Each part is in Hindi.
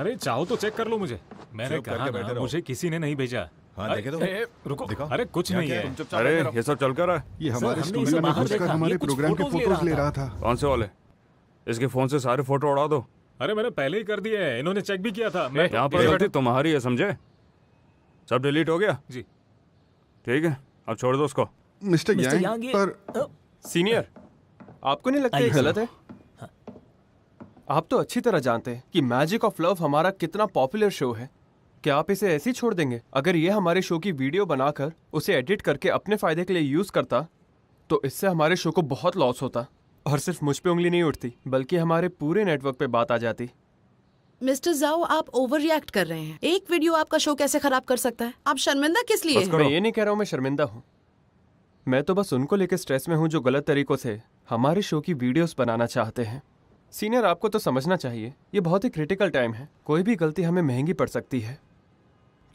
अरे चाहो तो चेक कर लो मुझे। मैंने चुप कहा करके ना, बैठे रहो। मुझे किसी ने नहीं भेजा। हाँ, देखे तो। रुको, दिखाओ। अरे कुछ नहीं है। तुम चुपचाप अरे बैठे रहो। ये सब चल कर रहा है। ये सर, हमारे हमने स्टूडियो इसे में बाहर घुसकर देखा, हमारे ये कुछ प्रोग्राम के फोटोज ले फोटोज ले रहा रहा था। कौन से वाले? इसके फोन से सारे फोटो उड़ा दो। अरे मैंने पहले ही कर दिया है, इन्होंने चेक भी किया था। मैं यहाँ पर गलती तुम्हारी है, समझे? सब डिलीट हो गया? जी। ठीक है, अब छोड़ दो उसको। मिस्टर मिस्टर यांग, यांग, ये- पर सीनियर, आपको नहीं लगता ये आइए, गलत है? आप तो अच्छी तरह जानते हैं कि मैजिक ऑफ लव हमारा कितना पॉपुलर शो है। क्या आप इसे ऐसे ही छोड़ देंगे? अगर ये हमारे शो की वीडियो बनाकर उसे एडिट करके अपने फायदे के लिए यूज करता तो इससे हमारे शो को बहुत लॉस होता, और सिर्फ मुझ पे उंगली नहीं उठती बल्कि हमारे पूरे नेटवर्क पे बात आ जाती। मिस्टर जाओ, आप ओवर रिएक्ट कर रहे हैं। एक वीडियो आपका शो कैसे खराब कर सकता है? आप शर्मिंदा किस लिए बस हैं? करो। मैं ये नहीं कह रहा हूँ मैं शर्मिंदा हूँ, मैं तो बस उनको लेकर स्ट्रेस में हूँ जो गलत तरीकों से हमारे शो की वीडियोस बनाना चाहते हैं। सीनियर, आपको तो समझना चाहिए ये बहुत ही क्रिटिकल टाइम है। कोई भी गलती हमें महंगी पड़ सकती है,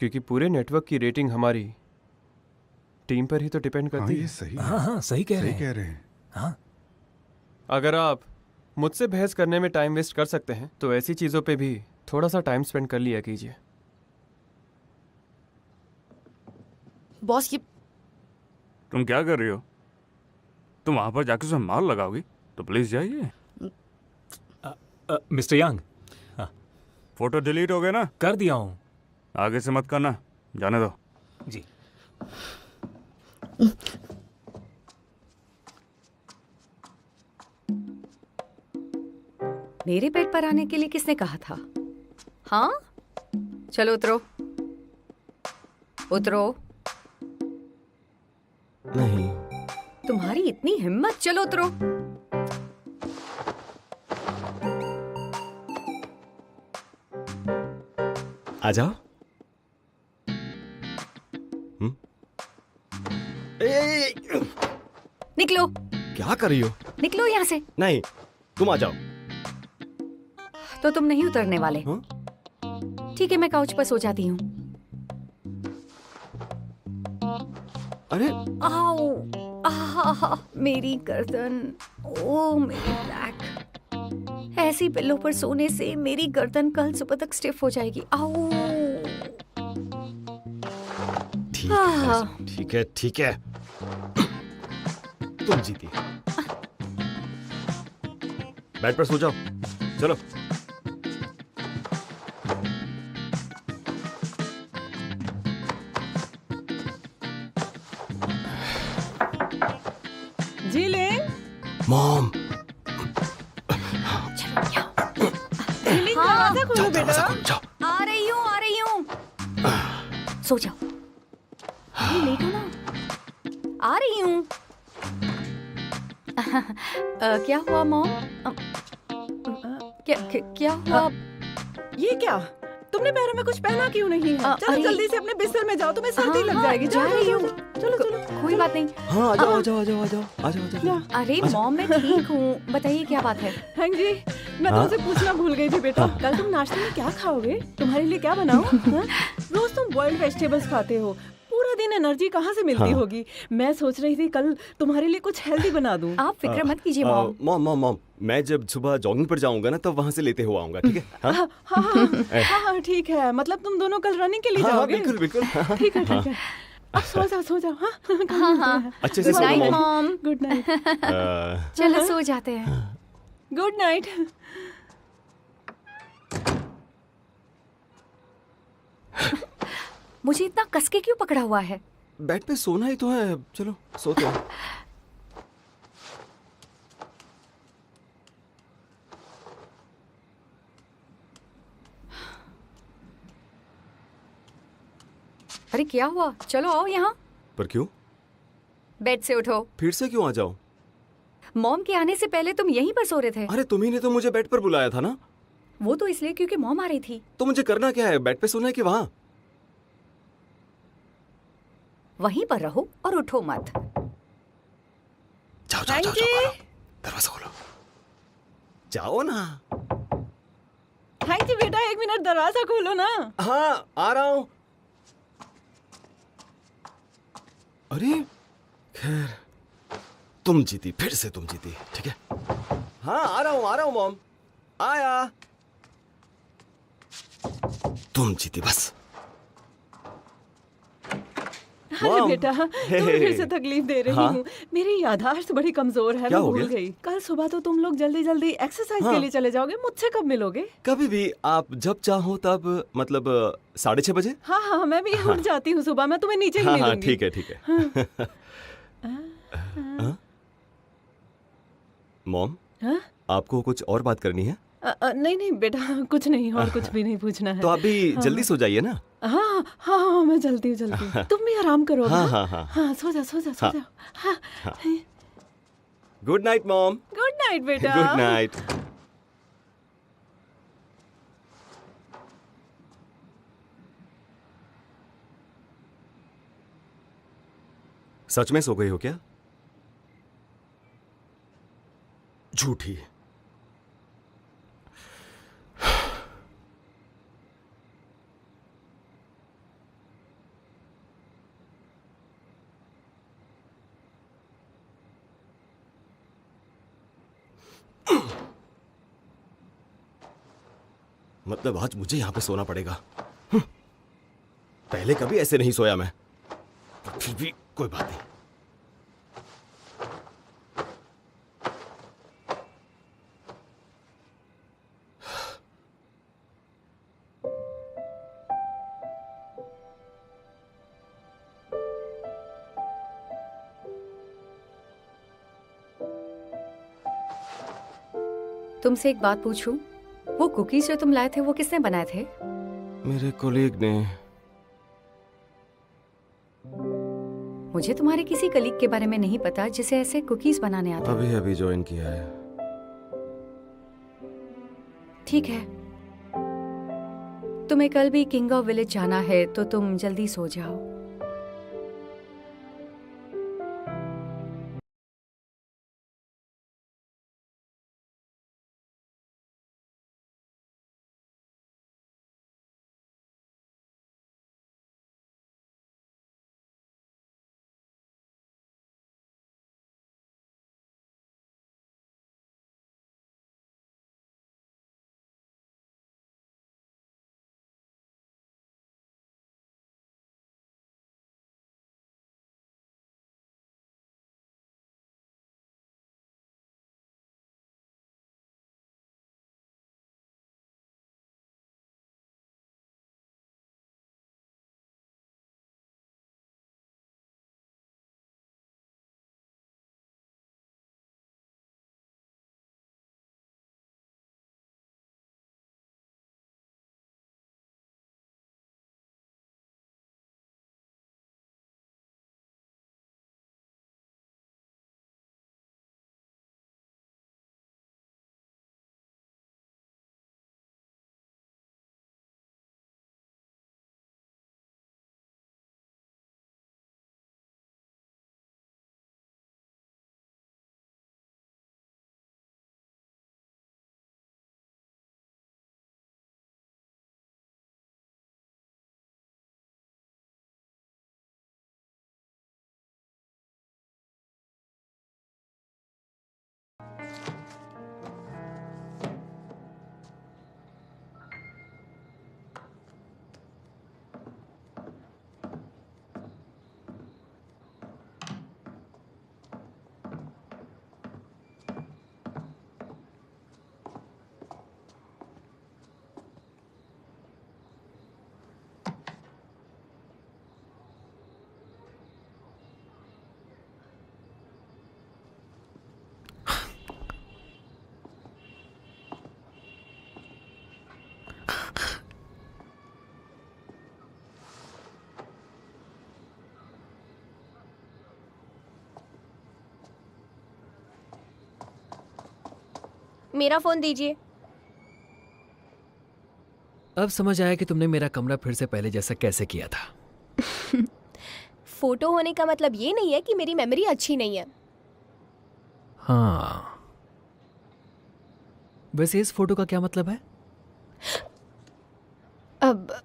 क्योंकि पूरे नेटवर्क की रेटिंग हमारी टीम पर ही तो डिपेंड हाँ करती ये है। सही है। हाँ हाँ, सही कह रहे सही हैं। कह रहे हैं। हाँ, अगर आप मुझसे बहस करने में टाइम वेस्ट कर सकते हैं तो ऐसी चीज़ों पे भी थोड़ा सा टाइम स्पेंड कर लिया कीजिए। बॉस, ये तुम क्या कर रही हो? तुम वहां पर जाके उसे मार लगाओगी तो प्लीज जाइए। मिस्टर यांग, फोटो डिलीट हो गए ना? कर दिया हूँ। आगे से मत करना, जाने दो। जी। मेरे बेड पर आने के लिए किसने कहा था? हाँ, चलो उतरो, उतरो। नहीं, तुम्हारी इतनी हिम्मत, चलो उतरो। आ जाओ। निकलो, क्या कर रही हो? निकलो यहाँ से। नहीं, तुम आ जाओ। तो तुम नहीं उतरने वाले? हाँ? ठीक है, मैं काउच पर सो जाती हूँ। अरे आओ, आहा, मेरी गर्दन, ओ मेरी बैक। ऐसी पिल्लों पर सोने से मेरी गर्दन कल सुबह तक स्टिफ हो जाएगी। आओ। ठीक है, ठीक है। तुम जीती। बेड पर सो जाओ, चलो। जीलिंग, मॉम, जीलिंग, हाँ। दरवाजा खोलो बेटा। जाओ। आ रही हूँ, आ रही हूँ। सो जाओ। अरे लेट हो ना। आ रही हूँ। क्या हुआ मॉम? क्या हुआ? ये क्या? तुमने पैरों में कुछ पहना क्यों नहीं है? चलो अरे- जल्दी से अपने बिस्तर में जाओ, तुम्हें सर्दी लग हाँ, जाएगी। जा जाओ, रही जाओ, हूँ। चलो चलो। कोई बात नहीं। हाँ, आ जाओ, आ जाओ, आ जाओ, आ जाओ, आ जाओ, आ जाओ, आ जाओ। अरे मॉम, मैं ठीक हूँ, बताइए क्या बात है? हाँ जी, मैं हाँ? तुमसे पूछना भूल गई थी बेटा। कल तुम नाश्ते में क्या खाओगे? तुम्हारे लिए क्या बनाऊं? हाँ? रोज तुम बॉइल्ड वेजिटेबल्स खाते हो, पूरा दिन एनर्जी कहाँ से मिलती हाँ। होगी? मैं सोच रही थी कल तुम्हारे लिए कुछ हेल्दी बना दूं। आप फिक्र मत कीजिए मॉम। मॉम, मॉम, मॉम, मैं जब सुबह जॉगिंग पर जाऊंगा ना तब वहां से लेते हुआ आऊंगा, ठीक है? हाँ? हाँ हाँ हाँ हाँ, ठीक है। मतलब तुम दोनों कल रनिंग के लिए हाँ, जाओगे? बिल्कुल, बिल्कुल। ठीक है, ठीक है। अब सो जाओ, सो जाओ। हाँ हाँ हाँ, अच्छे से good so night mom. Mom. Good night. चलो सो जाते हैं। Good night. मुझे इतना कसके क्यों पकड़ा हुआ है? बेड पे सोना ही तो है, चलो सोते हैं। अरे क्या हुआ? चलो आओ यहाँ। पर क्यों? बेड से उठो। फिर से क्यों आ जाओ? मॉम के आने से पहले तुम यहीं पर सो रहे थे। अरे तुम्ही ने तो मुझे बेड पर बुलाया था ना? वो तो इसलिए क्योंकि मॉम आ रही थी। तो मुझे करना क्या है? बेड पे सोना है कि वहां? वहीं पर रहो और उठो मत। जाओ जाओ जाओ, जाओ, दरवाजा खोलो। जाओ ना। हाँ जी बेटा, एक मिनट, दरवाजा खोलो ना। हाँ, आ रहा हूं। अरे खैर, तुम जीती, फिर से तुम जीती, ठीक है? हाँ, आ रहा हूं मॉम। आया। तुम जीती बस। अरे Mom, बेटा, hey, तुम्हें फिर से तकलीफ दे रही हाँ? हूँ। मेरी याददाश्त बड़ी कमजोर है, क्या मैं हो भूल गया? गई। कल सुबह तो तुम लोग जल्दी जल्दी एक्सरसाइज हाँ। के लिए चले जाओगे, मुझसे कब मिलोगे? कभी भी आप जब चाहो तब, मतलब 6:30 बजे। हाँ हाँ, मैं भी उठ जाती हूँ सुबह, मैं तुम्हें नीचे ही हाँ हाँ मिलूंगी। ठीक है ठीक है। मॉम, हाँ? आपको कुछ और बात करनी है नहीं नहीं बेटा, कुछ नहीं, और कुछ भी नहीं पूछना है। तो आप भी जल्दी सो जाइए ना। हाँ हाँ हाँ, मैं जल्दी जल्दी। तुम भी आराम करो अब, हाँ, हाँ? हाँ, हाँ। हाँ, सो जा सो जा सो हाँ। जा। हाँ। Good night mom. Good night बेटा। Good night. सच में सो गई हो क्या? झूठी। मतलब आज मुझे यहां पे सोना पड़ेगा। पहले कभी ऐसे नहीं सोया मैं, फिर भी कोई बात नहीं। तुमसे एक बात पूछूं? वो कुकीज जो तुम लाए थे वो किसने बनाए थे? मेरे कोलीग ने। मुझे तुम्हारे किसी कलीग के बारे में नहीं पता जिसे ऐसे कुकीज बनाने आते। अभी अभी ज्वाइन किया है। ठीक है, तुम्हें कल भी किंग ऑफ विलेज जाना है तो तुम जल्दी सो जाओ। मेरा फोन दीजिए। अब समझ आया कि तुमने मेरा कमरा फिर से पहले जैसा कैसे किया था। फोटो होने का मतलब ये नहीं है कि मेरी मेमोरी अच्छी नहीं है। हाँ, वैसे इस फोटो का क्या मतलब है? अब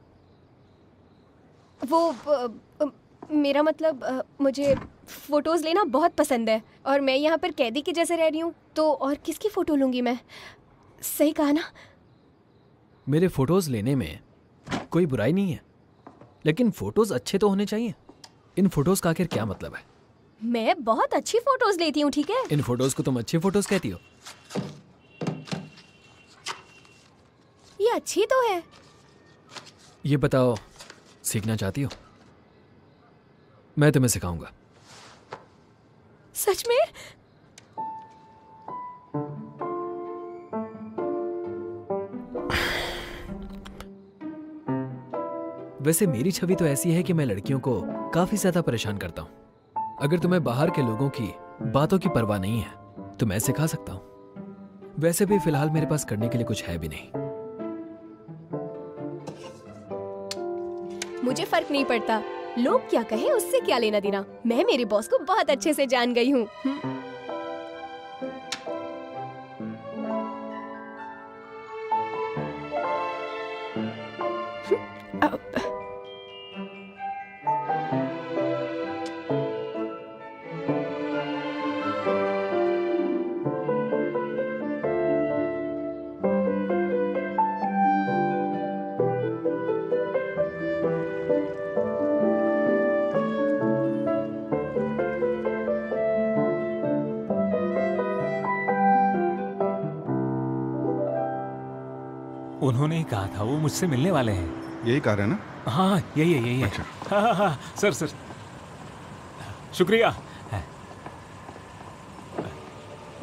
मेरा मतलब मुझे फोटोज लेना बहुत पसंद है और मैं यहाँ पर कैदी के जैसे रह रही हूँ, तो और किसकी फोटो लूंगी मैं? सही कहा ना? मेरे फोटोज लेने में कोई बुराई नहीं है, लेकिन फोटोज अच्छे तो होने चाहिए। इन फोटोज का आखिर क्या मतलब है? मैं बहुत अच्छी फोटोज लेती हूँ, ठीक है? इन फोटोज को तुम अच्छी फोटोज कहती हो? ये अच्छी तो है। ये बताओ, सीखना चाहती हो? मैं तुम्हें सिखाऊंगा। सच में? वैसे मेरी छवि तो ऐसी है कि मैं लड़कियों को काफी ज्यादा परेशान करता हूं। अगर तुम्हें बाहर के लोगों की बातों की परवाह नहीं है तो मैं सिखा सकता हूं। वैसे भी फिलहाल मेरे पास करने के लिए कुछ है भी नहीं। मुझे फर्क नहीं पड़ता, लोग क्या कहें उससे क्या लेना देना। मैं मेरे बॉस को बहुत अच्छे से जान गई हूँ। उन्होंने ही कहा था वो मुझसे मिलने वाले हैं। यही कार है ना? हाँ यही है, यही है। अच्छा। हाँ, सर सर शुक्रिया।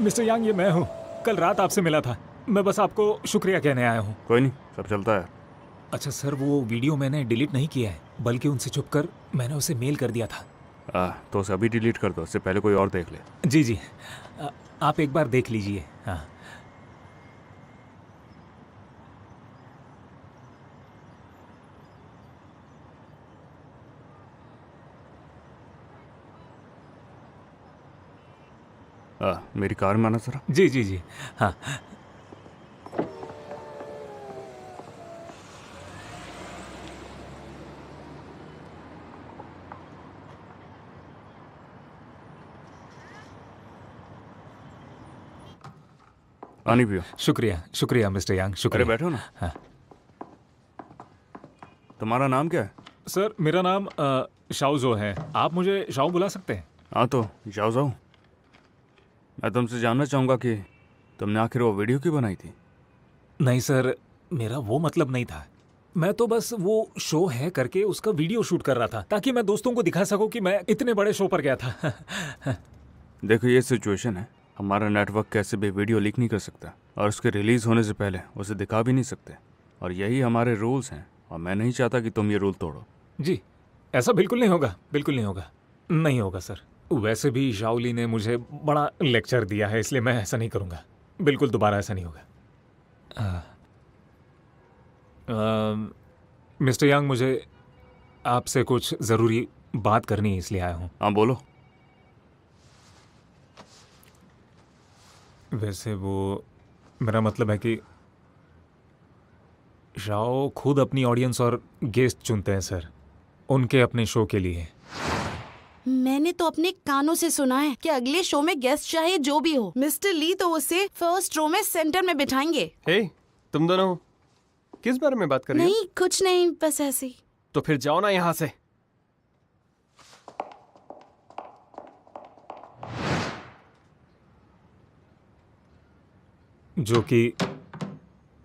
मिस्टर यांग, ये मैं हूँ। कल रात आपसे मिला था। मैं बस आपको शुक्रिया कहने आया हूँ। कोई नहीं, सब चलता है। अच्छा सर, वो वीडियो मैंने डिलीट नहीं किया है, बल्कि उनसे छुपकर मैंने उसे मेल कर दिया था। तो उसे अभी डिलीट कर दो, उससे पहले कोई और देख ले। जी जी, आप एक बार देख लीजिए। हाँ मेरी कार में आना जरा। जी जी जी। हाँ पानी पियो। शुक्रिया शुक्रिया मिस्टर यांग, अरे शुक्रिया। बैठो ना। हाँ तुम्हारा नाम क्या है? सर, मेरा नाम शाओजो है। आप मुझे शाओ बुला सकते हैं। हाँ तो जाओ जाओ। मैं तुमसे जानना चाहूँगा कि तुमने आखिर वो वीडियो क्यों बनाई थी? नहीं सर, मेरा वो मतलब नहीं था। मैं तो बस वो शो है करके उसका वीडियो शूट कर रहा था, ताकि मैं दोस्तों को दिखा सकूं कि मैं इतने बड़े शो पर गया था। देखो ये सिचुएशन है, हमारा नेटवर्क कैसे भी वीडियो लीक नहीं कर सकता और उसके रिलीज होने से पहले उसे दिखा भी नहीं सकते, और यही हमारे रूल्स हैं और मैं नहीं चाहता कि तुम ये रूल तोड़ो। जी, ऐसा बिल्कुल नहीं होगा, बिल्कुल नहीं होगा। नहीं होगा सर। वैसे भी शाओली ने मुझे बड़ा लेक्चर दिया है, इसलिए मैं ऐसा नहीं करूँगा। बिल्कुल दोबारा ऐसा नहीं होगा। मिस्टर यांग, मुझे आपसे कुछ ज़रूरी बात करनी है, इसलिए आया हूँ। हाँ बोलो। वैसे वो मेरा मतलब है कि शाओ खुद अपनी ऑडियंस और गेस्ट चुनते हैं सर, उनके अपने शो के लिए। मैंने तो अपने कानों से सुना है कि अगले शो में गेस्ट चाहे जो भी हो, मिस्टर ली तो उसे फर्स्ट रो में सेंटर में बिठाएंगे। हे, तुम दोनों किस बारे में बात कर रही हो? नहीं कुछ नहीं, बस ऐसे ही। तो फिर जाओ ना यहाँ से। जो कि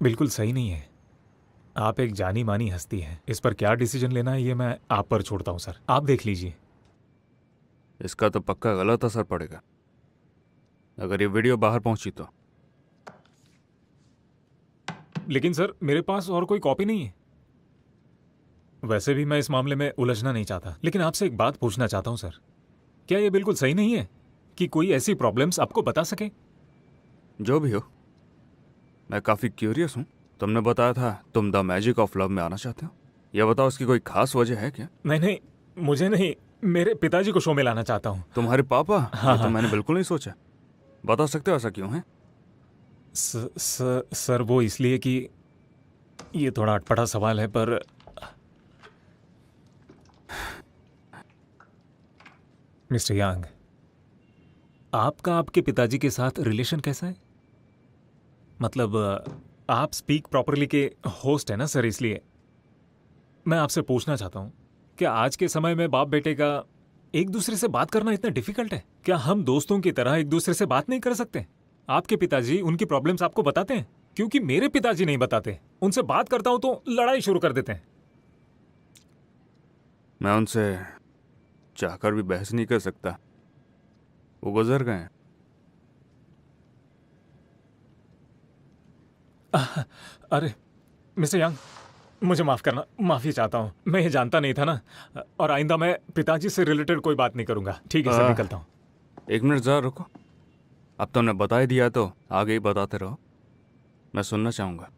बिल्कुल सही नहीं है। आप एक जानी मानी हस्ती हैं, इस पर क्या डिसीजन लेना है ये मैं आप पर छोड़ता हूँ सर। आप देख लीजिए। इसका तो पक्का गलत असर पड़ेगा अगर ये वीडियो बाहर पहुंची तो। लेकिन सर, मेरे पास और कोई कॉपी नहीं है। वैसे भी मैं इस मामले में उलझना नहीं चाहता, लेकिन आपसे एक बात पूछना चाहता हूं सर। क्या ये बिल्कुल सही नहीं है कि कोई ऐसी प्रॉब्लम्स आपको बता सके? जो भी हो, मैं काफ़ी क्यूरियस हूँ। तुमने बताया था तुम द मैजिक ऑफ लव में आना चाहते हो। यह बताओ, उसकी कोई खास वजह है क्या? नहीं नहीं, मुझे नहीं, मेरे पिताजी को शो में लाना चाहता हूँ। तुम्हारे पापा? हाँ, ये तो मैंने बिल्कुल नहीं सोचा। बता सकते हो ऐसा क्यों है? सर वो इसलिए कि ये थोड़ा अटपटा सवाल है, पर मिस्टर यांग, आपका आपके पिताजी के साथ रिलेशन कैसा है? मतलब आप स्पीक प्रॉपरली के होस्ट है ना सर, इसलिए। मैं आपसे पूछना चाहता हूँ, क्या आज के समय में बाप बेटे का एक दूसरे से बात करना इतना डिफिकल्ट है? क्या हम दोस्तों की तरह एक दूसरे से बात नहीं कर सकते? आपके पिताजी उनकी प्रॉब्लम्स आपको बताते हैं? क्योंकि मेरे पिताजी नहीं बताते। उनसे बात करता हूं तो लड़ाई शुरू कर देते हैं। मैं उनसे चाहकर भी बहस नहीं कर सकता, वो गुजर गए हैं। अरे मिस्टर यंग, मुझे माफ करना, माफी चाहता हूँ। मैं ये जानता नहीं था ना, और आइंदा मैं पिताजी से रिलेटेड कोई बात नहीं करूंगा। ठीक है सर, निकलता हूँ। 1 मिनट जरा रुको। अब तुमने बता ही दिया तो आगे ही बताते रहो, मैं सुनना चाहूंगा।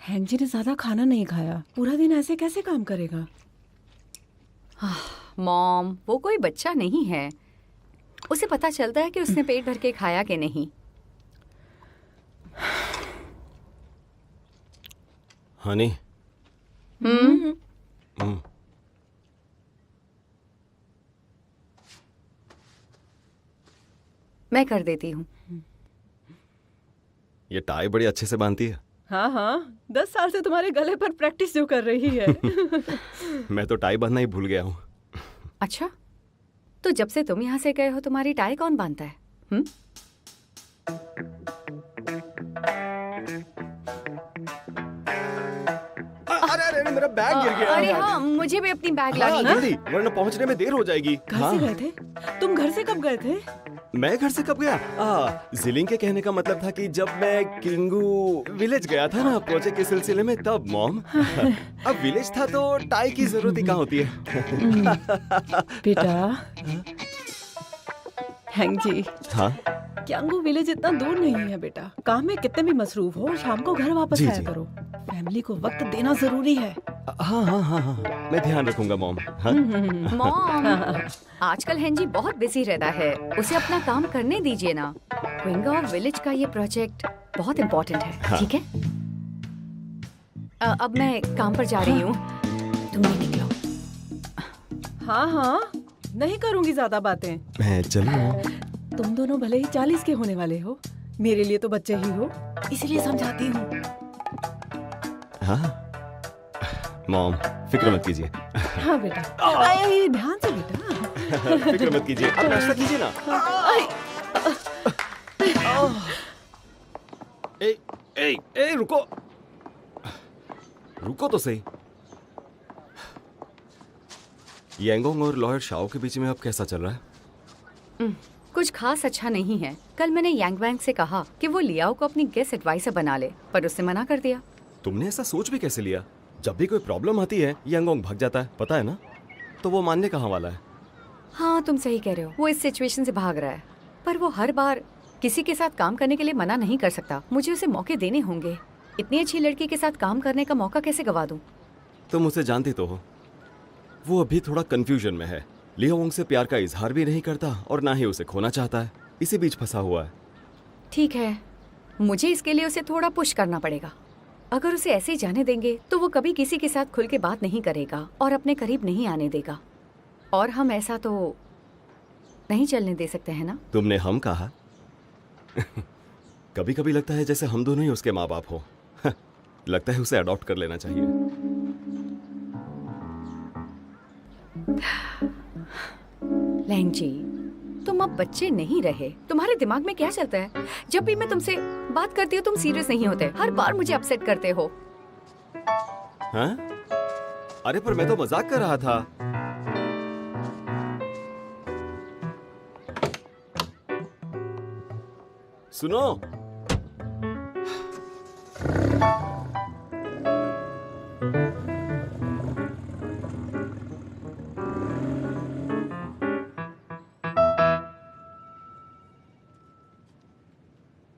हैंग जी ने ज्यादा खाना नहीं खाया, पूरा दिन ऐसे कैसे काम करेगा? मॉम, वो कोई बच्चा नहीं है, उसे पता चलता है कि उसने पेट भर के खाया कि नहीं। हनी। मैं कर देती हूँ। ये टाई बड़ी अच्छे से बांधती है। हाँ हाँ, 10 साल से तुम्हारे गले पर प्रैक्टिस जो कर रही है। मैं तो टाई बांधना ही भूल गया हूँ। अच्छा, तो जब से तुम यहाँ से गए हो तुम्हारी टाई कौन बांधता है? अरे अरे मेरा बैग गिर गया। अरे हाँ, मुझे भी अपनी बैग हाँ, लानी है। जल्दी, वरना पहुंचने में देर हो जाएगी। घर से गए थे? तुम घर से कब गए थे? मैं घर से कब गया? जिलिंग के कहने का मतलब था कि जब मैं किंगू विलेज गया था ना प्रोजेक्ट के सिलसिले में, तब मॉम। अब विलेज था तो टाई की जरूरत ही कहाँ होती है। बेटा हैंग जी, हाँ क्यांगू विलेज इतना दूर नहीं है बेटा। काम में कितने भी मसरूफ हो, शाम को घर वापस जी, आया जी। करो। फैमिली को वक्त देना जरूरी है। हाँ हाँ हाँ हाँ, मैं ध्यान रखूंगा मॉम। हाँ? मॉम, आजकल हेंजी बहुत बिजी रहता है, उसे अपना काम करने दीजिए ना। क्विंगा विलेज का ये प्रोजेक्ट बहुत इम्पोर्टेंट है। हाँ। ठीक है, अब मैं काम पर जा रही हूँ, तुम भी निकलो। हाँ हाँ, नहीं करूंगी ज्यादा बातें। मैं चलूँ? तुम दोनों भले ही 40 के होने वाले हो, मेरे लिए तो बच्चे ही हो, इसलिए समझाती हूँ। हाँ मॉम, फिक्र मत कीजिए। हाँ बेटा, आए, ध्यान से बेटा। फिक्र मत कीजिए, आप नाश्ता कीजिए ना। ए, ए, ए, रुको रुको तो सही। यांगोंग और लॉयर शाओ के बीच में अब कैसा चल रहा है? कुछ खास अच्छा नहीं है। कल मैंने यांग वैंग से कहा कि वो लियाओ को अपनी गेस्ट एडवाइजर बना ले, पर उसने मना कर दिया। तुमने ऐसा सोच भी कैसे लिया? जब भी कोई प्रॉब्लम आती है यांगोंग भाग जाता है, पता है ना? तो वो मानने कहाँ वाला है? हाँ, तुम सही कह रहे हो, वो इस सिचुएशन से भाग रहा है, पर वो हर बार किसी के साथ काम करने के लिए मना नहीं कर सकता। मुझे उसे मौके देने होंगे। इतनी अच्छी लड़की के साथ काम करने का मौका कैसे गवा दूं? तुम उसे जानती तो हो, वो अभी थोड़ा कंफ्यूजन में है। लियोंग से प्यार का इजहार भी नहीं करता और ना ही उसे खोना चाहता है, इसी बीच फंसा हुआ है। ठीक है, मुझे इसके लिए उसे थोड़ा पुश करना पड़ेगा। अगर उसे ऐसे ही जाने देंगे तो वो कभी किसी के साथ खुल के बात नहीं करेगा और अपने करीब नहीं आने देगा, और हम ऐसा तो नहीं चलने दे सकते हैं ना। तुमने हम कहा? कभी कभी लगता है जैसे हम दोनों ही उसके माँ बाप हो। लगता है उसे अडॉप्ट कर लेना चाहिए। लैंग जी, तुम अब बच्चे नहीं रहे। तुम्हारे दिमाग में क्या चलता है? जब भी मैं तुमसे बात करती हूँ तुम सीरियस नहीं होते, हर बार मुझे अपसेट करते हो। हाँ? अरे पर मैं तो मजाक कर रहा था। सुनो,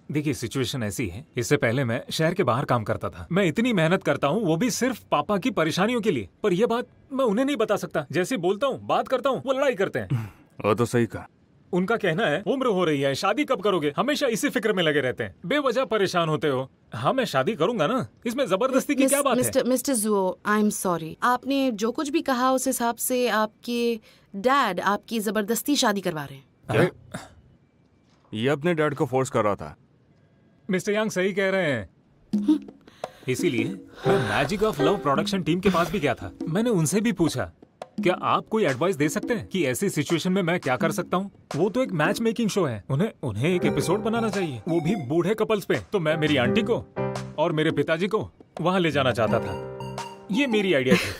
देखिए सिचुएशन ऐसी है, इससे पहले मैं शहर के बाहर काम करता था। मैं इतनी मेहनत करता हूँ, वो भी सिर्फ पापा की परेशानियों के लिए, पर यह बात मैं उन्हें नहीं बता सकता। जैसे बोलता हूँ, बात करता हूँ, वो लड़ाई करते हैं। वो तो सही कहा। उनका कहना है उम्र हो रही है, शादी कब करोगे, हमेशा इसी फिक्र में लगे रहते हैं, बेवजह परेशान होते हो। हाँ मैं शादी करूंगा ना, इसमें जबरदस्ती की क्या बात है? मिस्टर जुओ, आई एम सॉरी। आपने जो कुछ भी कहा उस हिसाब से आपके डैड आपकी जबरदस्ती शादी करवा रहे हैं। अरे ये अपने डैड को फोर्स कर रहा था। मिस्टर यांग सही कह रहे हैं। इसीलिए मैं magic of love production team के पास भी गया था। मैंने उनसे भी पूछा, क्या आप कोई एडवाइस दे सकते हैं कि ऐसी सिचुएशन में मैं क्या कर सकता हूँ? वो तो एक मैच मेकिंग शो है, उन्हें एक एपिसोड बनाना चाहिए, वो भी बूढ़े कपल्स पे। तो मैं मेरी आंटी को और मेरे पिताजी को वहाँ ले जाना चाहता था। ये मेरी आइडिया थी।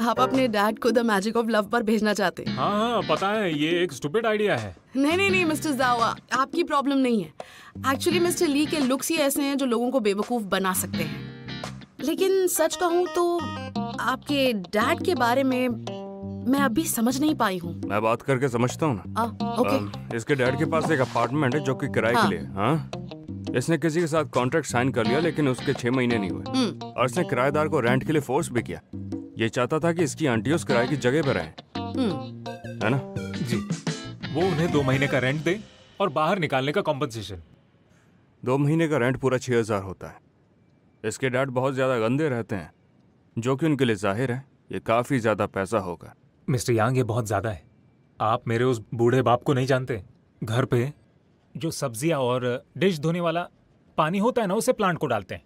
आप अपने डैड को द मैजिक ऑफ लव पर भेजना चाहते हैं? हाँ, पता है ये एक स्टूपिड आइडिया है। नहीं मिस्टर जावा, आपकी प्रॉब्लम नहीं है। एक्चुअली मिस्टर ली के लुक्स ही ऐसे हैं जो लोगों को बेवकूफ बना सकते हैं। लेकिन सच कहूँ तो आपके डैड के बारे में मैं अभी समझ नहीं पाई हूँ। मैं बात करके समझता हूँ ना। ओके। इसके डैड के पास एक अपार्टमेंट है जो कि किराए के लिए। हाँ, इसने किसी के साथ कॉन्ट्रैक्ट साइन कर लिया, लेकिन उसके 6 महीने नहीं हुए और इसने किराएदार को रेंट के लिए फोर्स भी किया। ये चाहता था कि इसकी आंटी उस किराए की जगह पर रहे, है ना? जी, वो उन्हें 2 महीने का रेंट दे और बाहर निकालने का कॉम्पनसेशन। 2 महीने का रेंट पूरा 6,000 होता है। इसके डैड बहुत ज्यादा गंदे रहते हैं, जो कि उनके लिए जाहिर है ये काफी ज्यादा पैसा होगा। मिस्टर यांग, ये बहुत ज्यादा है। आप मेरे उस बूढ़े बाप को नहीं जानते। घर पे जो सब्जियां और डिश धोने वाला पानी होता है ना, उसे प्लांट को डालते हैं।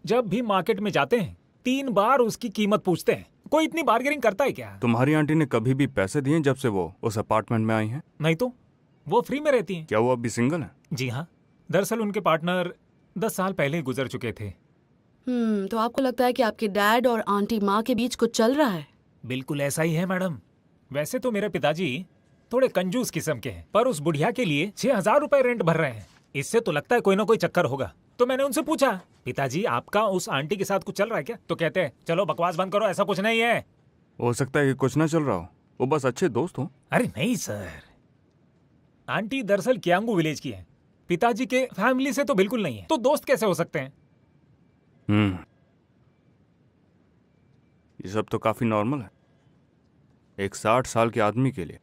जब भी मार्केट में जाते हैं 3 बार उसकी कीमत पूछते हैं। कोई इतनी बार्गेनिंग करता है क्या? तुम्हारी आंटी ने कभी भी पैसे दिए जब से वो उस अपार्टमेंट में आई हैं? नहीं तो वो फ्री में रहती हैं। क्या वो अभी सिंगल है? जी हाँ, दरअसल उनके पार्टनर 10 साल पहले ही गुजर चुके थे। तो आपको लगता है कि आपके डैड और आंटी माँ के बीच कुछ चल रहा है? बिल्कुल ऐसा ही है मैडम। वैसे तो मेरे पिताजी थोड़े कंजूस किस्म के हैं, पर उस बुढ़िया के लिए 6,000 रुपए रेंट भर रहे हैं। इससे तो लगता है कोई ना कोई चक्कर होगा। तो मैंने उनसे पूछा, पिताजी आपका उस आंटी के साथ कुछ चल रहा है क्या? तो कहते हैं, चलो बकवास बंद करो, ऐसा कुछ नहीं है। हो सकता है कि कुछ ना चल रहा हो, वो बस अच्छे दोस्त हो। अरे नहीं सर, आंटी दरअसल कियांगू विलेज की है। पिताजी के फैमिली से तो बिल्कुल नहीं है, तो दोस्त कैसे हो सकते हैं? ये सब तो काफी नॉर्मल है। एक 60 साल के आदमी के लिए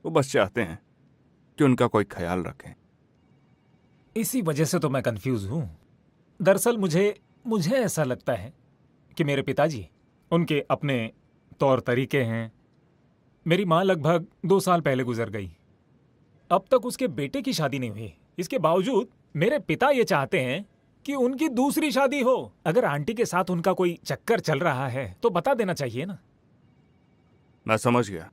वो बस चाहते हैं कि उनका कोई ख्याल रखें। इसी वजह से तो मैं कंफ्यूज हूँ। दरअसल मुझे ऐसा लगता है कि मेरे पिताजी, उनके अपने तौर तरीके हैं। मेरी माँ लगभग 2 साल पहले गुजर गई। अब तक उसके बेटे की शादी नहीं हुई। इसके बावजूद मेरे पिता ये चाहते हैं कि उनकी दूसरी शादी हो। अगर आंटी के साथ उनका कोई चक्कर चल रहा है तो बता देना चाहिए ना। मैं समझ गया,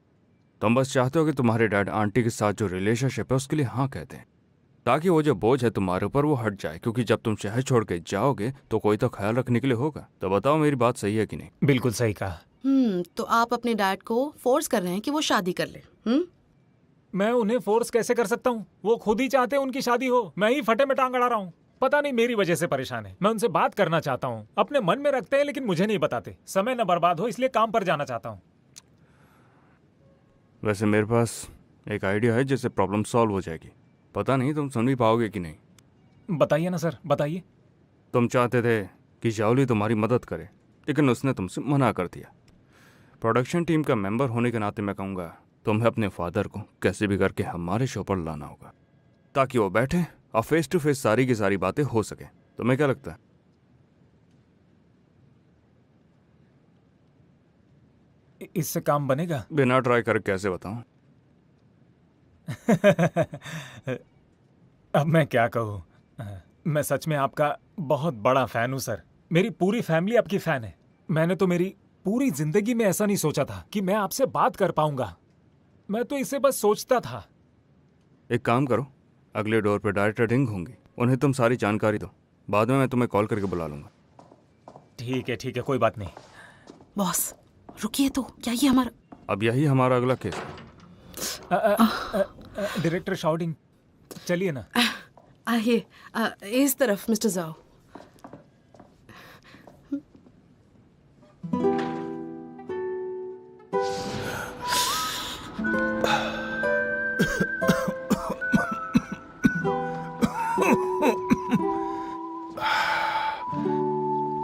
तुम बस चाहते हो कि तुम्हारे डैड आंटी के साथ जो रिलेशनशिप है उसके लिए हाँ कहते हैं, ताकि वो जो बोझ है तुम्हारे ऊपर वो हट जाए। क्योंकि जब तुम शहर छोड़ के जाओगे तो कोई तो ख्याल रखने के लिए होगा। तो बताओ मेरी बात सही है कि नहीं? बिल्कुल सही कहा। तो आप अपने डैड को फोर्स कर रहे हैं कि वो शादी कर ले? मैं उन्हें फोर्स कैसे कर सकता हूँ? वो खुद ही चाहते हैं उनकी शादी हो। मैं ही फटे में टांग अड़ा रहा हूँ। पता नहीं मेरी वजह से परेशान है। मैं उनसे बात करना चाहता हूँ, अपने मन में रखते हैं लेकिन मुझे नहीं बताते। समय न बर्बाद हो इसलिए काम पर जाना चाहता हूँ। वैसे मेरे पास एक आइडिया है जिससे प्रॉब्लम सॉल्व हो जाएगी। पता नहीं तुम सुन भी पाओगे कि नहीं। बताइए ना सर, बताइए। तुम चाहते थे कि जाओली तुम्हारी मदद करे, लेकिन उसने तुमसे मना कर दिया। प्रोडक्शन टीम का मेंबर होने के नाते मैं कहूँगा तुम्हें अपने फादर को कैसे भी करके हमारे शो पर लाना होगा, ताकि वो बैठे और फेस टू फेस सारी की सारी बातें हो सके। तुम्हें क्या लगता है? इससे काम बनेगा? बिना ट्राई कर कैसे बताऊं? अब मैं क्या कहूँ। मैं सच में आपका बहुत बड़ा फैन हूँ सर। मेरी पूरी फैमिली आपकी फैन है। मैंने तो मेरी पूरी जिंदगी में ऐसा नहीं सोचा था कि मैं आपसे बात कर पाऊंगा। मैं तो इसे बस सोचता था। एक काम करो, अगले डोर पे डायरेक्टर रिंग होंगी, उन्हें तुम सारी जानकारी दो। बाद में मैं तुम्हें कॉल करके बुला लूंगा। ठीक है, कोई बात नहीं। बॉस रुकिए, तो क्या ये हमारा? अब यही हमारा अगला केस है। डायरेक्टर शाउटिंग, चलिए ना। आइए इस तरफ मिस्टर जाओ।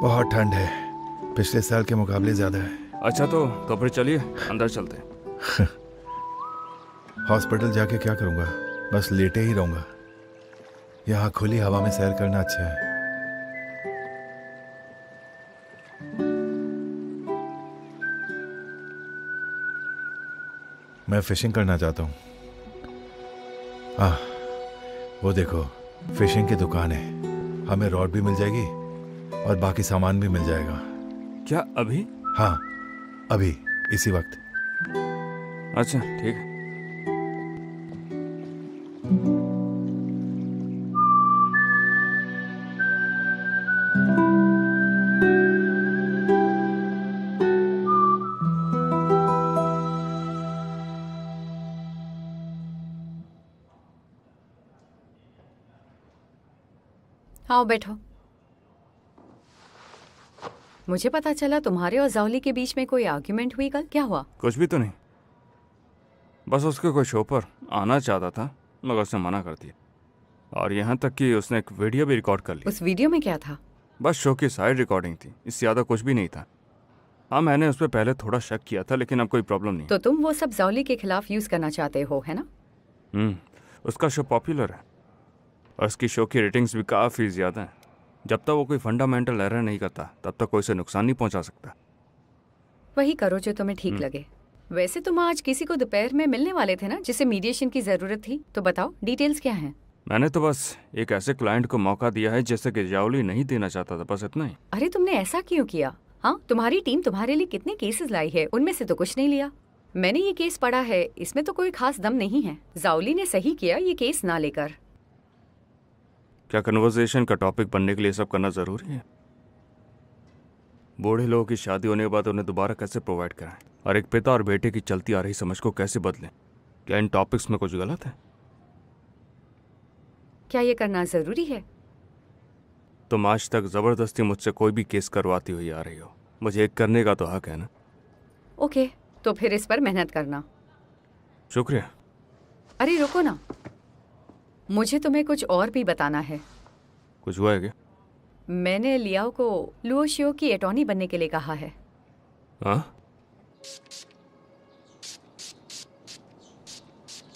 बहुत ठंड है, पिछले साल के मुकाबले ज्यादा है। अच्छा तो फिर चलिए अंदर चलते हैं। हॉस्पिटल जाके क्या करूंगा, बस लेटे ही रहूंगा। यहाँ खुली हवा में सैर करना अच्छा है। मैं फिशिंग करना चाहता हूँ। वो देखो, फिशिंग की दुकान है। हमें रॉड भी मिल जाएगी और बाकी सामान भी मिल जाएगा। क्या अभी? हाँ, अभी इसी वक्त। अच्छा ठीक है। आओ बैठो। मुझे पता चला तुम्हारे और जावली के बीच में कोई आर्ग्यूमेंट हुई कल। क्या हुआ? कुछ भी तो नहीं, बस उसके कोई शो पर आना चाहता था मगर उसने मना कर दिया, और यहाँ तक कि उसने एक वीडियो भी रिकॉर्ड कर ली। उस वीडियो में क्या था? बस शो की साइड रिकॉर्डिंग थी, इससे ज़्यादा कुछ भी नहीं था। हाँ, मैंने उस पर पहले थोड़ा शक किया था, लेकिन अब कोई प्रॉब्लम नहीं। तो तुम वो सब जावली के खिलाफ यूज करना चाहते हो, है ना? उसका शो पॉपुलर है और उसकी शो की रेटिंग्स भी काफ़ी ज़्यादा हैं। जब तक वो कोई फंडामेंटल एरर नहीं करता तब तक कोई उसे नुकसान नहीं पहुंचा सकता। वही करो जो तुम्हें ठीक लगे। वैसे तुम आज किसी को दोपहर में मिलने वाले थे ना, जिसे मीडिएशन की जरूरत थी, तो बताओ डिटेल्स क्या हैं? मैंने तो बस एक ऐसे क्लाइंट को मौका दिया है जैसे कि जावली नहीं देना चाहता था, बस इतना ही। अरे तुमने ऐसा क्यों किया? हाँ, तुम्हारी टीम तुम्हारे लिए कितने केसेस लाई है, उनमें से तो कुछ नहीं लिया। मैंने ये केस पढ़ा है, इसमें तो कोई खास दम नहीं है। जावली ने सही किया ये केस ना लेकर। क्या कन्वर्सेशन का टॉपिक बनने के लिए सब करना जरूरी है? बूढ़े लोगों की शादी होने के बाद उन्हें दोबारा कैसे प्रोवाइड कराएं, और एक पिता और बेटे की चलती आ रही समझ को कैसे बदलें? क्या इन टॉपिक्स में कुछ गलत है? क्या ये करना जरूरी है? तुम आज तक जबरदस्ती मुझसे कोई भी केस करवाती हुई आ रही हो, मुझे एक करने का तो हक है ना। ओके, तो फिर इस पर मेहनत करना। शुक्रिया। अरे रुको ना, मुझे तुम्हें कुछ और भी बताना है। कुछ हुआ है क्या? मैंने लियाओ को लुओ शियो की अटॉर्नी बनने के लिए कहा है। हाँ?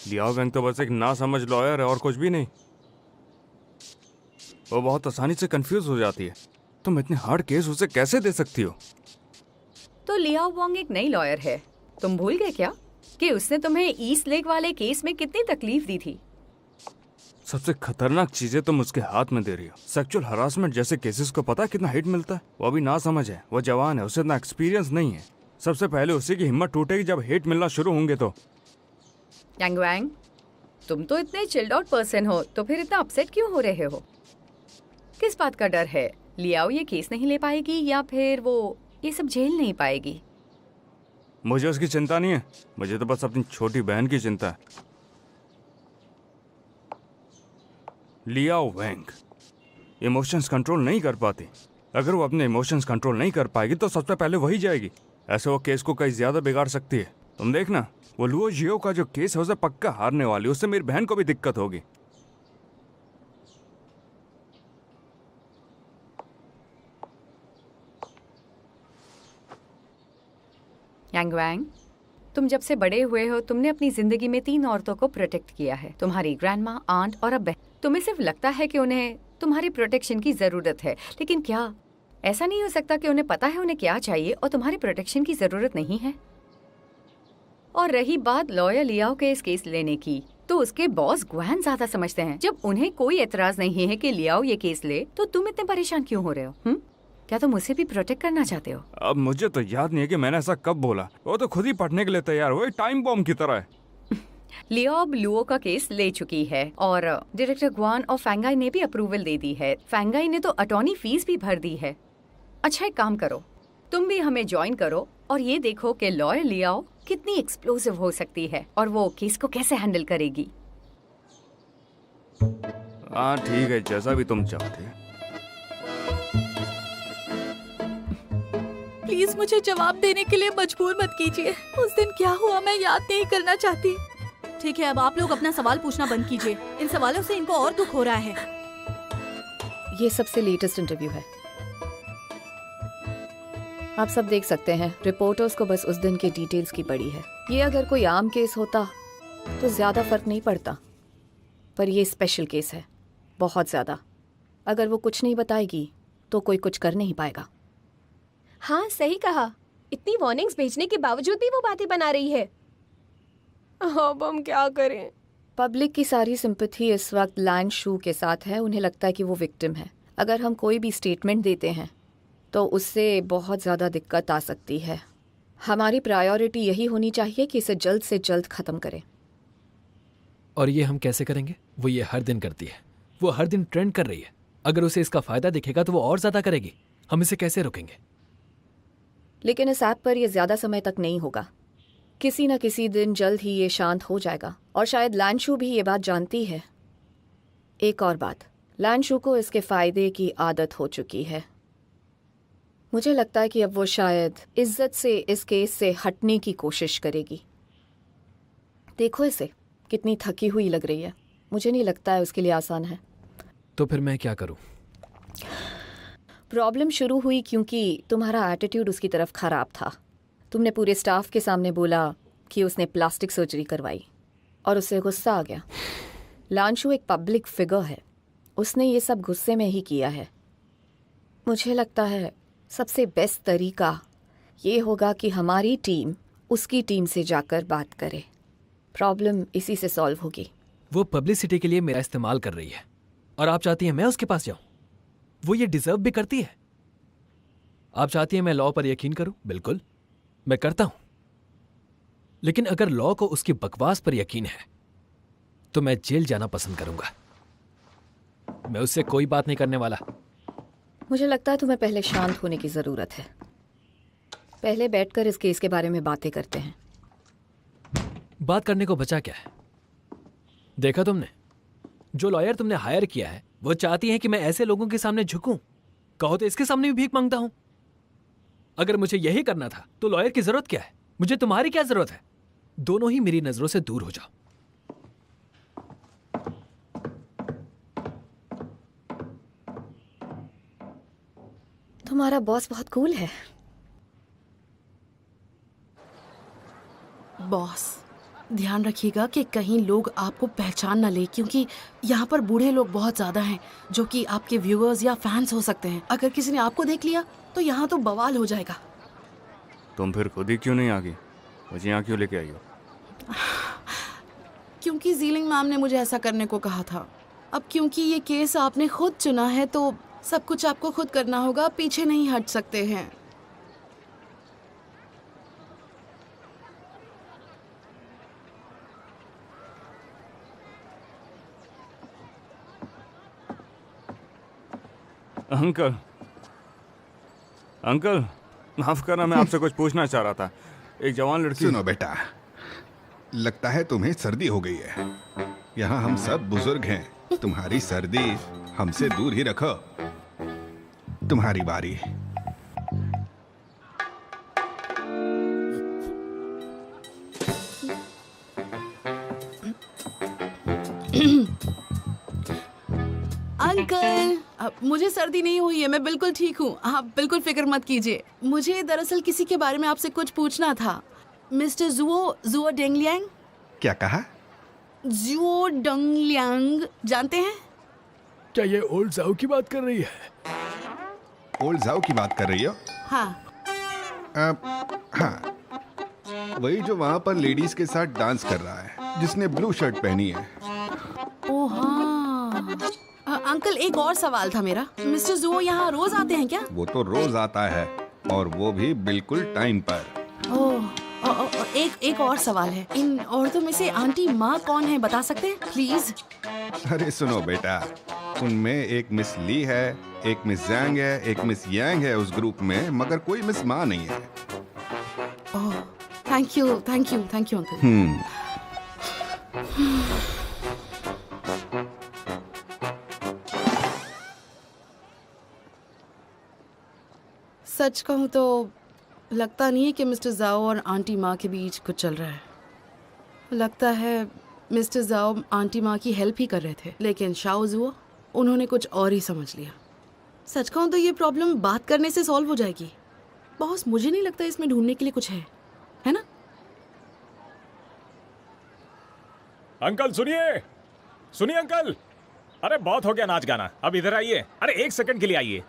लियाओ वेंग तो बस एक ना समझ लॉयर है और कुछ भी नहीं। वो बहुत आसानी से कंफ्यूज हो जाती है। तुम इतने हार्ड केस उसे कैसे दे सकती हो? तो लियाओ वोंग एक नई लॉयर है। तुम भूल गए क्या कि उसने तुम्हें ईस्ट लेक वाले केस में कितनी तकलीफ दी थी? सबसे खतरनाक चीजें तुम उसके हाथ में दे रही हो। सेक्सुअल हरासमेंट जैसे केसेस को पता कितना हिट मिलता है? वो अभी ना समझ है, वो जवान है, उसे इतना एक्सपीरियंस नहीं है। सबसे पहले उसी की हिम्मत टूटेगी जब हिट मिलना शुरू होंगे तो। यांग वैंग, तुम तो इतने चिल्ड आउट पर्सन हो, तो फिर इतना अपसेट क्यों हो रहे हो? किस बात का डर है? लियाओ ये केस नहीं ले पाएगी या फिर वो ये सब झेल नहीं पाएगी? मुझे उसकी चिंता नहीं है, मुझे तो बस अपनी छोटी बहन की चिंता है। लियाओ वेंग इमोशंस कंट्रोल नहीं कर पाती। अगर वो अपने इमोशंस कंट्रोल नहीं कर पाएगी तो सबसे पहले वही जाएगी। ऐसे वो केस को कहीं ज्यादा बिगाड़ सकती है। तुम देखना, वो लुओ जियो का जो केस है उसे पक्का हारने वाली, उससे मेरी बहन को भी दिक्कत होगी। यांग वैंग, तुम जब से बड़े हुए हो तुमने अपनी जिंदगी में 3 औरतों को प्रोटेक्ट किया है, तुम्हारी ग्रैंडमा, आंट और अब बहन। तुम्हें सिर्फ लगता है कि उन्हें तुम्हारी प्रोटेक्शन की जरूरत है, लेकिन क्या ऐसा नहीं हो सकता कि उन्हें पता है उन्हें क्या चाहिए और तुम्हारी प्रोटेक्शन की जरूरत नहीं है? और रही बात लॉयर लियाओ के इस केस लेने की, तो उसके बॉस ग्वान ज्यादा समझते हैं। जब उन्हें कोई एतराज नहीं है कि लियाओ ये केस ले, तो तुम इतने परेशान क्यों हो रहे हो? क्या तुम उसे भी प्रोटेक्ट करना चाहते हो? अब मुझे तो याद नहीं है कि मैंने ऐसा कब बोला। वो तो खुद ही पढ़ने के लिए तैयार हुए, टाइम बॉम्ब की तरह है। लियाओ अब लुओ का केस ले चुकी है और डायरेक्टर ग्वान और फैंगाई ने भी अप्रूवल दे दी है। फैंगाई ने तो अटॉर्नी फीस भी भर दी है। अच्छा, एक काम करो, तुम भी हमें ज्वाइन करो और ये देखो कि लॉयर लियाओ कितनी एक्सप्लोसिव हो सकती है और वो केस को कैसे हैंडल करेगी। हाँ ठीक है, जैसा भी तुम चाहते हैं। प्लीज मुझे जवाब देने के लिए मजबूर मत कीजिए। उस दिन क्या हुआ मैं याद नहीं करना चाहती। ठीक है, अब आप लोग अपना सवाल पूछना बंद कीजिए। इन सवालों से इनको और दुख हो रहा है। ये सबसे लेटेस्ट इंटरव्यू है, आप सब देख सकते हैं। रिपोर्टर्स को बस उस दिन के डिटेल्स की पड़ी है। ये अगर कोई आम केस होता तो ज्यादा फर्क नहीं पड़ता, पर ये स्पेशल केस है, बहुत ज्यादा। अगर वो कुछ नहीं बताएगी तो कोई कुछ कर नहीं पाएगा। हाँ, सही कहा। इतनी वार्निंग्स भेजने के बावजूद भी वो बातें बना रही है। अब हम क्या करें? पब्लिक की सारी सिंपैथी इस वक्त लैंग शू के साथ है। उन्हें लगता है कि वो विक्टिम है। अगर हम कोई भी स्टेटमेंट देते हैं तो उससे बहुत ज़्यादा दिक्कत आ सकती है। हमारी प्रायोरिटी यही होनी चाहिए कि इसे जल्द से जल्द ख़त्म करें। और ये हम कैसे करेंगे? वो ये हर दिन करती है, वो हर दिन ट्रेंड कर रही है। अगर उसे इसका फ़ायदा दिखेगा तो वो और ज़्यादा करेगी। हम इसे कैसे रोकेंगे? लेकिन इस ऐप पर यह ज़्यादा समय तक नहीं होगा। किसी न किसी दिन जल्द ही ये शांत हो जाएगा। और शायद लैंशू भी ये बात जानती है। एक और बात, लैंशू को इसके फ़ायदे की आदत हो चुकी है। मुझे लगता है कि अब वो शायद इज्जत से इस केस से हटने की कोशिश करेगी। देखो इसे, कितनी थकी हुई लग रही है। मुझे नहीं लगता है उसके लिए आसान है। तो फिर मैं क्या करूं? प्रॉब्लम शुरू हुई क्योंकि तुम्हारा एटीट्यूड उसकी तरफ खराब था। तुमने पूरे स्टाफ के सामने बोला कि उसने प्लास्टिक सर्जरी करवाई और उससे गुस्सा आ गया। लांशू एक पब्लिक फिगर है, उसने ये सब गुस्से में ही किया है। मुझे लगता है सबसे बेस्ट तरीका ये होगा कि हमारी टीम उसकी टीम से जाकर बात करे। प्रॉब्लम इसी से सॉल्व होगी। वो पब्लिसिटी के लिए मेरा इस्तेमाल कर रही है और आप चाहती हैं मैं उसके पास जाऊं? वो ये डिजर्व भी करती है। आप चाहती हैं मैं लॉ पर यकीन करूं? बिल्कुल, मैं करता हूं। लेकिन अगर लॉ को उसकी बकवास पर यकीन है तो मैं जेल जाना पसंद करूंगा। मैं उससे कोई बात नहीं करने वाला। मुझे लगता है तुम्हें पहले शांत होने की ज़रूरत है। पहले बैठकर इस केस के बारे में बातें करते हैं। बात करने को बचा क्या है? देखा तुमने, जो लॉयर तुमने हायर किया है वो चाहती है कि मैं ऐसे लोगों के सामने झुकूं। कहो तो इसके सामने भी भीख मांगता हूं। अगर मुझे यही करना था तो लॉयर की जरूरत क्या है? मुझे तुम्हारी क्या जरूरत है? दोनों ही मेरी नजरों से दूर हो जाओ। तुम्हारा बॉस बहुत कूल है। बॉस, ध्यान रखिएगा कि कहीं लोग आपको पहचान ना ले, क्योंकि यहाँ पर बूढ़े लोग बहुत ज्यादा हैं जो कि आपके व्यूअर्स या फैंस हो सकते हैं। अगर किसी ने आपको देख लिया तो यहाँ तो बवाल हो जाएगा। तुम फिर खुद ही क्यों नहीं आ गई? मुझे यहाँ क्यों लेके आई हो? क्योंकि जीलिंग मैम ने मुझे ऐसा करने को कहा था। अब क्योंकि ये केस आपने खुद चुना है तो सब कुछ आपको खुद करना होगा, पीछे नहीं हट सकते हैं। अंकल, अंकल माफ करना, मैं आपसे कुछ पूछना चाह रहा था। एक जवान लड़की। सुनो बेटा, लगता है तुम्हें सर्दी हो गई है। यहाँ हम सब बुजुर्ग हैं, तुम्हारी सर्दी हमसे दूर ही रखो। तुम्हारी बारी। अंकल, मुझे सर्दी नहीं हुई है, मैं बिल्कुल ठीक हूँ। आप बिल्कुल फिक्र मत कीजिए। मुझे दरअसल किसी के बारे में आपसे कुछ पूछना था। मिस्टर जुओ डेंगलियांग। क्या कहा? जुओ डेंगलियांग जानते हैं? क्या ये ओल्ड जाओ की बात कर रही है? ओल्ड जाओ की बात कर रही हो? हाँ। हाँ, वही जो वहाँ पर लेडीज के साथ डांस कर रहा है, जिसने ब्लू शर्ट पहनी है। ओह हाँ। अंकल, एक और सवाल था मेरा। मिस्टर जुओ यहाँ रोज आते हैं क्या? वो तो रोज आता है, और वो भी बिल्कुल टाइम पर। एक और सवाल है। इन औरतों में से आंटी माँ कौन है, बता सकते हैं प्लीज? अरे सुनो बेटा, उनमें एक मिस ली है, एक मिस जैंग है, एक मिस यांग है उस ग्रुप में, मगर कोई मिस माँ नहीं है। ओह, थैंक यू अंकल। सच कहूँ तो लगता नहीं है कि मिस्टर जाओ और आंटी माँ के बीच कुछ चल रहा है। लगता है मिस्टर जाओ आंटी माँ की हेल्प ही कर रहे थे, लेकिन शाओ जुओ उन्होंने कुछ और ही समझ लिया। सच कहूँ तो ये प्रॉब्लम बात करने से सॉल्व हो जाएगी। बॉस, मुझे नहीं लगता इसमें ढूंढने के लिए कुछ है ना? अंकल सुनिए अंकल। अरे बहुत हो गया नाच गाना, अब इधर आइए। अरे 1 सेकंड के लिए आइए।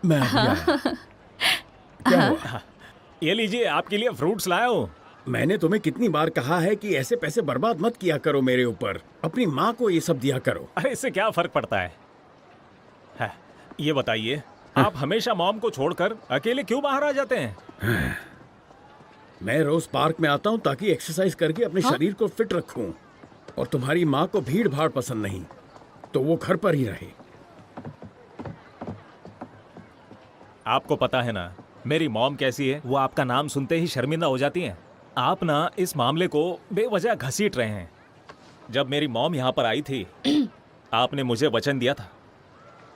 मैं क्या हुआ? ये लीजिए, आपके लिए फ्रूट्स लाया हूँ। मैंने तुम्हें कितनी बार कहा है कि ऐसे पैसे बर्बाद मत किया करो मेरे ऊपर। अपनी माँ को ये सब दिया करो। अरे इससे क्या फर्क पड़ता है? ये बताइए, आप हमेशा मॉम को छोड़कर अकेले क्यों बाहर आ जाते हैं? मैं रोज पार्क में आता हूँ ताकि एक्सरसाइज करके अपने शरीर को फिट रखूं। और तुम्हारी माँ को भीड़ भाड़ पसंद नहीं, तो वो घर पर ही रहे। आपको पता है ना मेरी मॉम कैसी है? वो आपका नाम सुनते ही शर्मिंदा हो जाती हैं। आप ना इस मामले को बेवजह घसीट रहे हैं। जब मेरी मॉम यहाँ पर आई थी आपने मुझे वचन दिया था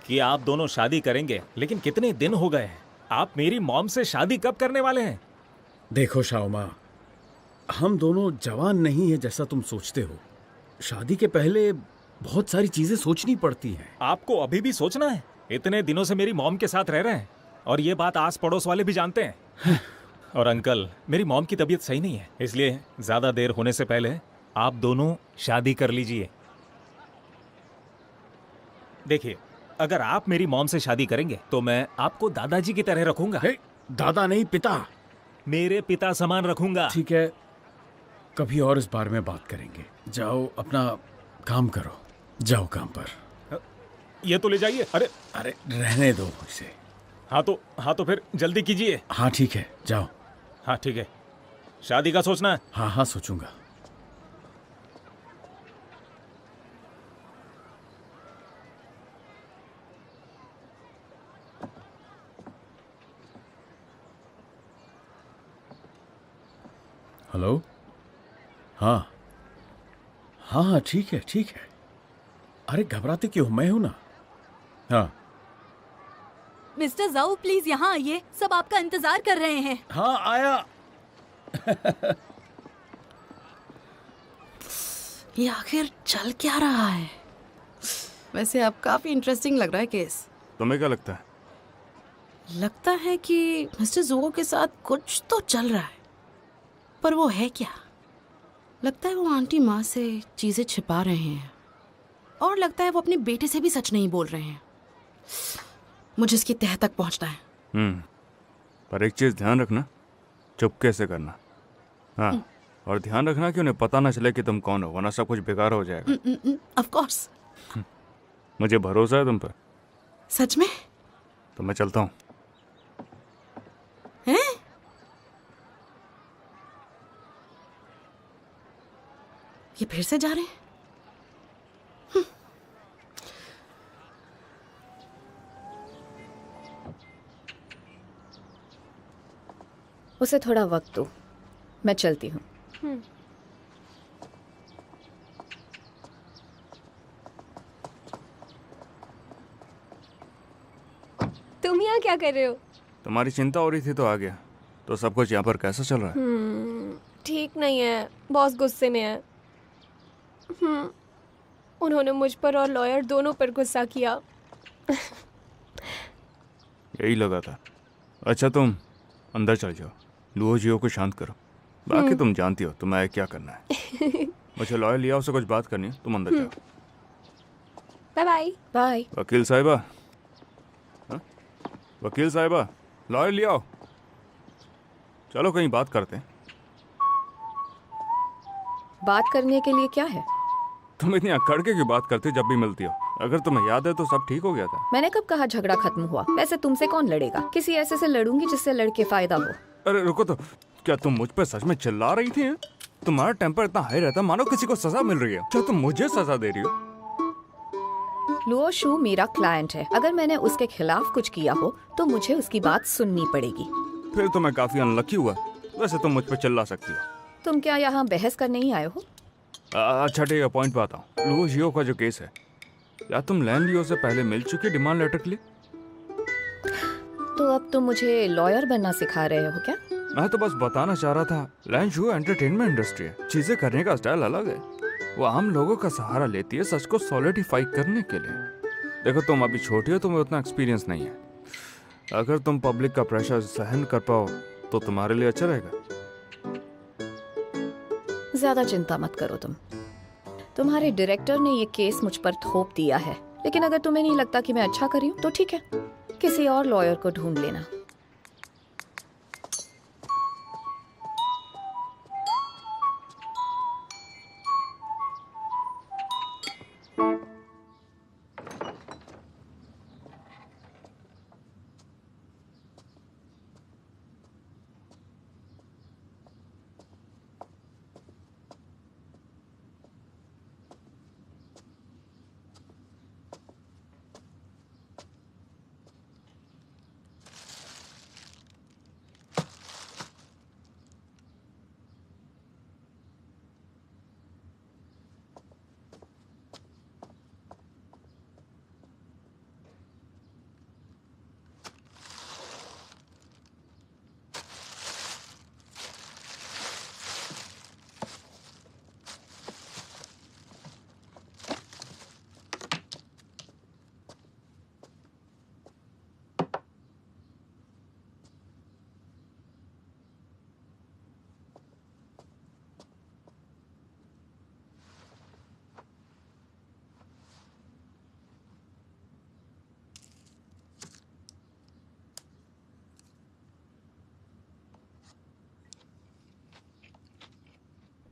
कि आप दोनों शादी करेंगे, लेकिन कितने दिन हो गए, आप मेरी मॉम से शादी कब करने वाले हैं? देखो शाओमा, हम दोनों जवान नहीं है जैसा तुम सोचते हो। शादी के पहले बहुत सारी चीजें सोचनी पड़ती हैं। आपको अभी भी सोचना है? इतने दिनों से मेरी मॉम के साथ रह रहे हैं और ये बात आस पड़ोस वाले भी जानते हैं। और अंकल, मेरी मॉम की तबीयत सही नहीं है, इसलिए ज्यादा देर होने से पहले आप दोनों शादी कर लीजिए। देखिए, अगर आप मेरी मॉम से शादी करेंगे तो मैं आपको दादाजी की तरह रखूंगा। दादा नहीं, पिता। मेरे पिता समान रखूंगा। ठीक है, कभी और इस बारे में बात करेंगे। जाओ अपना काम करो, जाओ काम पर। ये तो ले जाइए। अरे अरे रहने दो इसे। हाँ तो फिर जल्दी कीजिए। हाँ ठीक है, जाओ। हाँ ठीक है, शादी का सोचना है? हाँ हाँ सोचूंगा। हेलो। हाँ हाँ ठीक है ठीक है। अरे घबराते क्यों, मैं हूं ना। हाँ मिस्टर जाओ प्लीज यहाँ आइए, सब आपका इंतजार कर रहे हैं। हाँ आया। ये आखिर चल क्या रहा है? वैसे अब काफी इंटरेस्टिंग लग रहा है केस। तुम्हें क्या लगता है? लगता है कि मिस्टर जुओ के साथ कुछ तो चल रहा है, पर वो है क्या? लगता है वो आंटी माँ से चीजें छिपा रहे हैं, और लगता है वो अपने बेटे से भी सच नहीं बोल रहे हैं। मुझे इसकी तह तक पहुंचना है। पर एक चीज ध्यान रखना, चुपके से करना। हाँ, और ध्यान रखना कि उन्हें पता ना चले कि तुम कौन हो, वरना सब कुछ बेकार हो जाएगा। Of course. मुझे भरोसा है तुम पर। सच में? तो मैं चलता हूँ। हैं? ये फिर से जा रहे हैं? उसे थोड़ा वक्त दो, मैं चलती हूँ। तुम यहाँ क्या कर रहे हो? तुम्हारी चिंता हो रही थी तो आ गया। तो सब कुछ यहाँ पर कैसा चल रहा है? ठीक नहीं है, बॉस गुस्से में है। उन्होंने मुझ पर और लॉयर दोनों पर गुस्सा किया। यही लगा था। अच्छा तुम अंदर चल जाओ, लुओ जियो को शांत करो। बाकी तुम जानती हो तुम्हें क्या करना है। मुझे लॉयर लिया, उससे कुछ बात करनी है, तुम अंदर जाओ। Bye bye. बाय। वकील साहिबा, हाँ? वकील साहिबा, लॉयर ले आओ। चलो कहीं बात करते हैं। बात करने के लिए क्या है? तुम इतनी अकड़ के क्यों बात करती हो जब भी मिलती हो? अगर तुम्हें याद है तो सब ठीक हो गया था। मैंने कब कहा झगड़ा खत्म हुआ? वैसे तुमसे कौन लड़ेगा? किसी ऐसे से लड़ूंगी जिससे लड़के फायदा हो। अरे रुको तो, क्या तुम मुझ पर सच में चिल्ला रही थी? तुम्हारा टेम्पर इतना हाई रहता मानो किसी को सजा मिल रही है। क्या तुम मुझे सजा दे रही हो? लुओ शू मेरा क्लाइंट है। अगर मैंने उसके खिलाफ कुछ किया हो तो मुझे उसकी बात सुननी पड़ेगी। फिर तो मैं काफी अनलकी हुआ। वैसे तुम मुझ पर चिल्ला सकती हो। तुम क्या यहाँ बहस करने ही आए हो? अच्छा ठीक है, पॉइंट पे आता हूँ। लुओ जियो का जो केस है, क्या तुम लैन लियो से पहले मिल चुके डिमांड लेटर के लिए? तो अब तुम मुझे लॉयर बनना सिखा रहे हो क्या? मैं तो बस बताना चाह रहा था, लैन शू एंटरटेनमेंट इंडस्ट्री है, चीजें करने का स्टाइल अलग है। वो आम लोगों का सहारा लेती है सच को सॉलिडिफाई करने के लिए। देखो तुम अभी छोटी हो, तुम्हें उतना एक्सपीरियंस नहीं है। अगर तुम पब्लिक का प्रेशर सहन कर पाओ तो तुम्हारे लिए अच्छा रहेगा। ज्यादा चिंता मत करो तुम। तुम्हारे डायरेक्टर ने ये केस मुझ पर थोप दिया है, लेकिन अगर तुम्हें नहीं लगता कि मैं अच्छा करी हूँ तो ठीक है, किसी और लॉयर को ढूंढ लेना।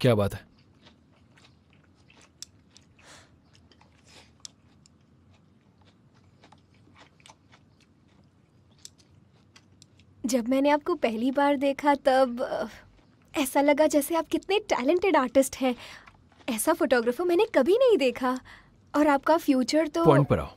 क्या बात है? जब मैंने आपको पहली बार देखा तब ऐसा लगा जैसे आप कितने टैलेंटेड आर्टिस्ट हैं। ऐसा फोटोग्राफर मैंने कभी नहीं देखा। और आपका फ्यूचर तो पॉइंट पर आओ।